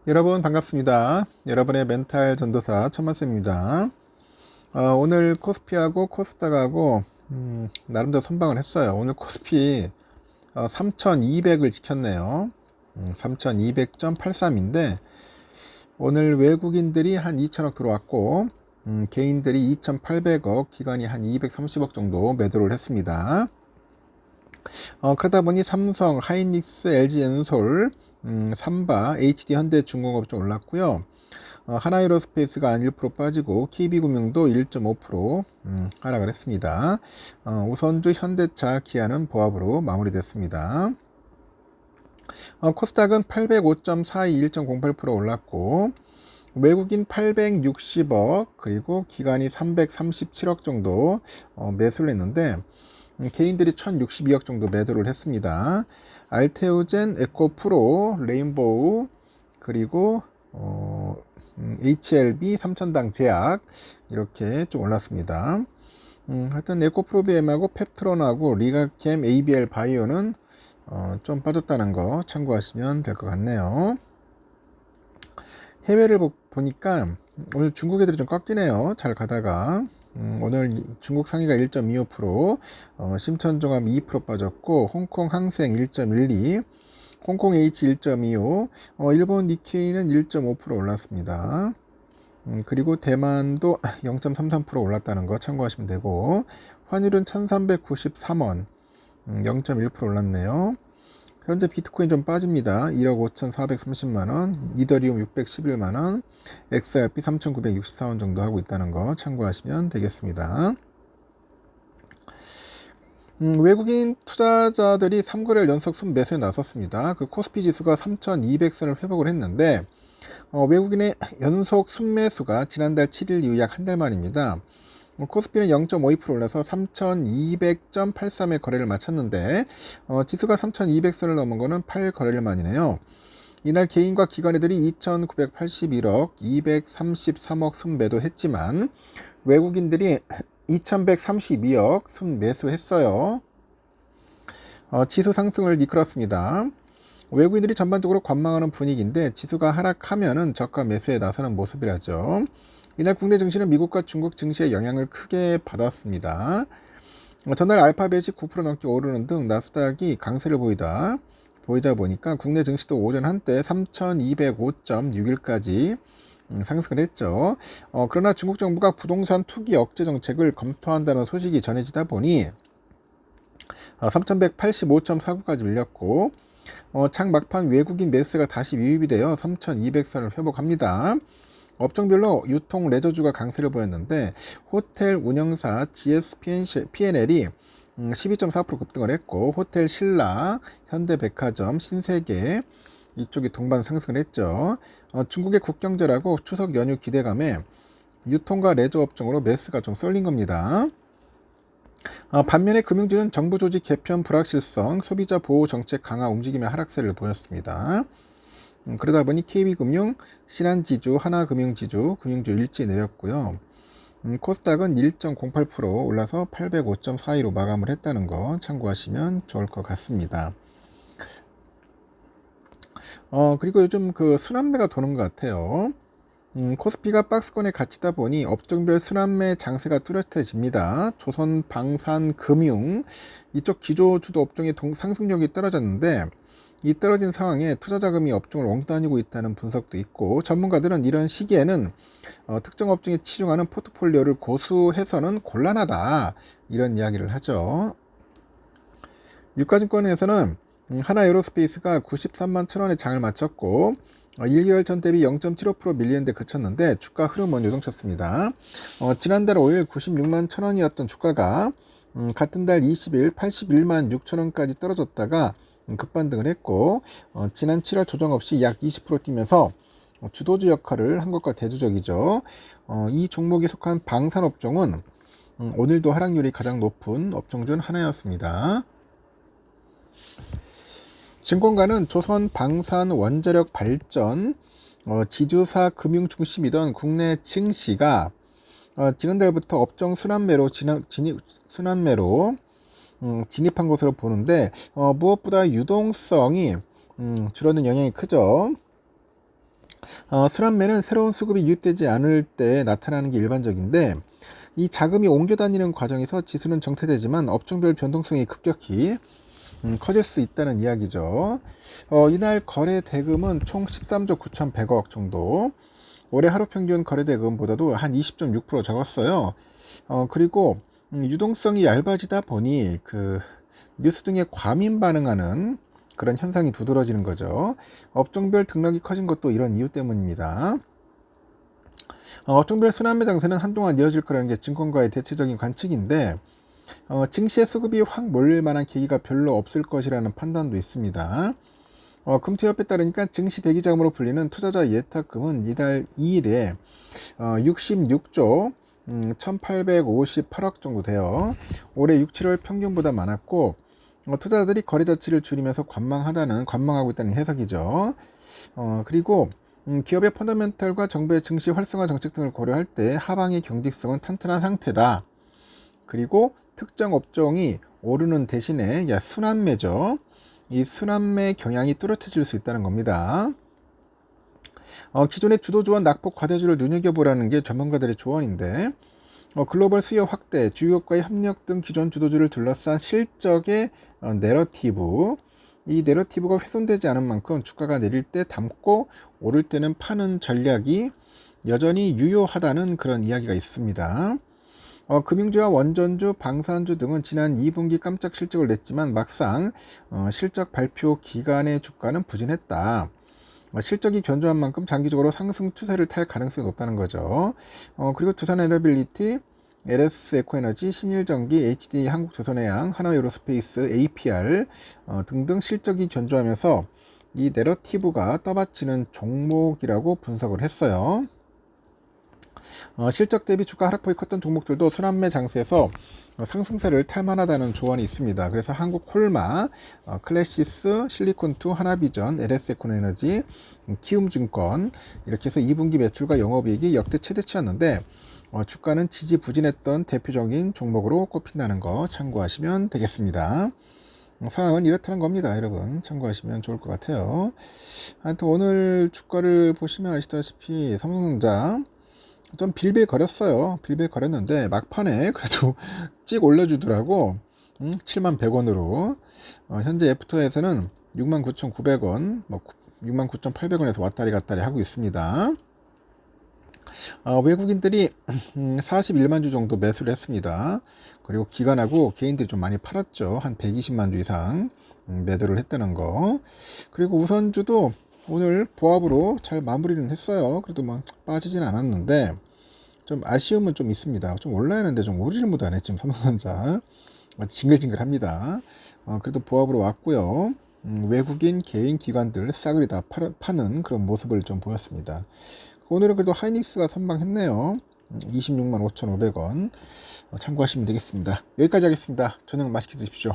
여러분 반갑습니다. 여러분의 멘탈 전도사 천만쌤입니다. 오늘 코스피하고 코스닥하고 나름대로 선방을 했어요. 오늘 코스피 3200을 지켰네요. 3200.83인데 오늘 외국인들이 한 2000억 들어왔고 개인들이 2800억, 기관이 한 230억 정도 매도를 했습니다. 그러다 보니 삼성, 하이닉스, LG엔솔, 삼바, HD 현대중공업 좀 올랐고요. 하나에로스페이스가 한 1% 빠지고 KB금융도 1.5% 하락을 했습니다. 우선주, 현대차, 기아는 보합으로 마무리됐습니다. 코스닥은 805.42, 1.08% 올랐고 외국인 860억, 그리고 기관이 337억 정도 매수를 했는데 개인들이 1062억 정도 매도를 했습니다. 알테오젠, 에코프로, 레인보우, 그리고 HLB, 삼천당 제약 이렇게 좀 올랐습니다. 하여튼 에코프로비엠하고 펩트론하고 리가캠, ABL 바이오는 좀 빠졌다는 거 참고하시면 될 것 같네요. 해외를 보니까 오늘 중국 애들이 좀 꺾이네요. 잘 가다가 오늘 중국 상위가 1.25%, 심천종합 2% 빠졌고 홍콩 항생 1.12, 홍콩 H 1.25, 일본 니케이는 1.5% 올랐습니다. 그리고 대만도 0.33% 올랐다는 거 참고하시면 되고 환율은 1393원, 0.1% 올랐네요. 현재 비트코인 좀 빠집니다. 1억 5,430만원, 이더리움 611만원, XRP 3,964원 정도 하고 있다는 거 참고하시면 되겠습니다. 외국인 투자자들이 3거래일 연속 순매수에 나섰습니다. 그 코스피 지수가 3,200선을 회복을 했는데 외국인의 연속 순매수가 지난달 7일 이후 약 한 달 만입니다. 코스피는 0.52% 올라서 3200.83의 거래를 마쳤는데 지수가 3200선을 넘은 거는 8거래일 만이네요. 이날 개인과 기관애들이 2981억, 233억 순매도 했지만 외국인들이 2132억 순매수했어요. 지수 상승을 이끌었습니다. 외국인들이 전반적으로 관망하는 분위기인데 지수가 하락하면은 저가 매수에 나서는 모습이라죠. 이날 국내 증시는 미국과 중국 증시의 영향을 크게 받았습니다. 전날 알파벳이 9% 넘게 오르는 등 나스닥이 강세를 보이다 보니까 국내 증시도 오전 한때 3205.61까지 상승을 했죠. 그러나 중국 정부가 부동산 투기 억제 정책을 검토한다는 소식이 전해지다 보니 3185.49까지 밀렸고 창 막판 외국인 매수세가 다시 유입이 되어 3200선을 회복합니다. 업종별로 유통 레저주가 강세를 보였는데 호텔 운영사 GSPNL이 12.4% 급등을 했고 호텔 신라, 현대백화점, 신세계 이쪽이 동반 상승을 했죠. 중국의 국경절하고 추석 연휴 기대감에 유통과 레저 업종으로 매수가 좀 쏠린 겁니다. 반면에 금융주는 정부 조직 개편 불확실성, 소비자 보호 정책 강화 움직임의 하락세를 보였습니다. 그러다 보니 KB금융, 신한지주, 하나금융지주, 금융주 일찍 내렸고요. 코스닥은 1.08% 올라서 805.42로 마감을 했다는 거 참고하시면 좋을 것 같습니다. 그리고 요즘 그 순환매가 도는 것 같아요. 코스피가 박스권에 갇히다 보니 업종별 순환매 장세가 뚜렷해집니다. 조선, 방산, 금융 이쪽 기조주도 업종의 상승력이 떨어졌는데 이 떨어진 상황에 투자 자금이 업종을 엉다니고 있다는 분석도 있고 전문가들은 이런 시기에는 특정 업종에 치중하는 포트폴리오를 고수해서는 곤란하다 이런 이야기를 하죠. 유가증권에서는 하나에로스페이스가 93만 1천원에 장을 마쳤고 1개월 전 대비 0.75% 밀리는데 그쳤는데 주가 흐름은 요동쳤습니다. 지난달 5일 96만 1천원이었던 주가가 같은 달 20일 81만 6천원까지 떨어졌다가 급반등을 했고 지난 7월 조정 없이 약 20% 뛰면서 주도주 역할을 한 것과 대조적이죠. 이 종목에 속한 방산업종은 오늘도 하락률이 가장 높은 업종 중 하나였습니다. 증권가는 조선 방산 원자력 발전 지주사 금융 중심이던 국내 증시가 지난달부터 업종 순환매로 진입한 것으로 보는데 무엇보다 유동성이 줄어든 영향이 크죠. 순환매는 새로운 수급이 유입되지 않을 때 나타나는 게 일반적인데, 이 자금이 옮겨 다니는 과정에서 지수는 정체되지만 업종별 변동성이 급격히 커질 수 있다는 이야기죠. 이날 거래 대금은 총 13조 9,100억 정도. 올해 하루 평균 거래 대금보다도 한 20.6% 적었어요. 그리고 유동성이 얇아지다 보니 그 뉴스 등에 과민 반응하는 그런 현상이 두드러지는 거죠. 업종별 등락이 커진 것도 이런 이유 때문입니다. 업종별 순환매 장세는 한동안 이어질 거라는 게 증권가의 대체적인 관측인데, 증시의 수급이 확 몰릴 만한 계기가 별로 없을 것이라는 판단도 있습니다. 금투협에 따르니까 증시 대기자금으로 불리는 투자자 예탁금은 이달 2일에 66조 1858억 정도 돼요. 올해 6, 7월 평균보다 많았고, 투자자들이 거래 자치를 줄이면서 관망하고 있다는 해석이죠. 그리고 기업의 펀더멘털과 정부의 증시 활성화 정책 등을 고려할 때 하방의 경직성은 탄탄한 상태다. 그리고 특정 업종이 오르는 대신에 순환매죠. 이 순환매 경향이 뚜렷해질 수 있다는 겁니다. 기존의 주도주와 낙폭 과대주를 눈여겨보라는 게 전문가들의 조언인데, 글로벌 수요 확대, 주요국가의 협력 등 기존 주도주를 둘러싼 실적의 내러티브, 이 내러티브가 훼손되지 않은 만큼 주가가 내릴 때 담고 오를 때는 파는 전략이 여전히 유효하다는 그런 이야기가 있습니다. 금융주와 원전주, 방산주 등은 지난 2분기 깜짝 실적을 냈지만 막상 실적 발표 기간의 주가는 부진했다. 실적이 견조한 만큼 장기적으로 상승 추세를 탈 가능성이 높다는 거죠. 그리고 두산에너빌리티, LS 에코에너지, 신일전기, HD 한국조선해양, 하나에어로스페이스, APR 등등 실적이 견조하면서 이 내러티브가 떠받치는 종목이라고 분석을 했어요. 실적 대비 주가 하락폭이 컸던 종목들도 순환매 장세에서 상승세를 탈 만하다는 조언이 있습니다. 그래서 한국콜마, 클래시스, 실리콘2, 하나비전, LS에코에너지, 키움증권 이렇게 해서 2분기 매출과 영업이익이 역대 최대치였는데 주가는 지지부진했던 대표적인 종목으로 꼽힌다는 거 참고하시면 되겠습니다. 상황은 이렇다는 겁니다. 여러분 참고하시면 좋을 것 같아요. 하여튼 오늘 주가를 보시면 아시다시피 삼성전자 좀 빌빌거렸어요. 빌빌거렸는데 막판에 그래도 찍 올려주더라고. 71,100원으로. 현재 애프터에서는 69,900원, 69,800원에서 왔다리 갔다리 하고 있습니다. 외국인들이 41만 주 정도 매수를 했습니다. 그리고 기관하고 개인들이 좀 많이 팔았죠. 한 120만 주 이상 매도를 했다는 거. 그리고 우선주도 오늘 보합으로 잘 마무리는 했어요. 그래도 뭐 빠지진 않았는데 좀 아쉬움은 좀 있습니다. 좀 올라야 하는데 좀 오르질 못하네 지금 삼성전자. 징글징글합니다. 그래도 보합으로 왔고요. 외국인 개인 기관들 싸그리 다 파는 그런 모습을 좀 보였습니다. 오늘은 그래도 하이닉스가 선방했네요. 26만 5,500원 참고하시면 되겠습니다. 여기까지 하겠습니다. 저녁 맛있게 드십시오.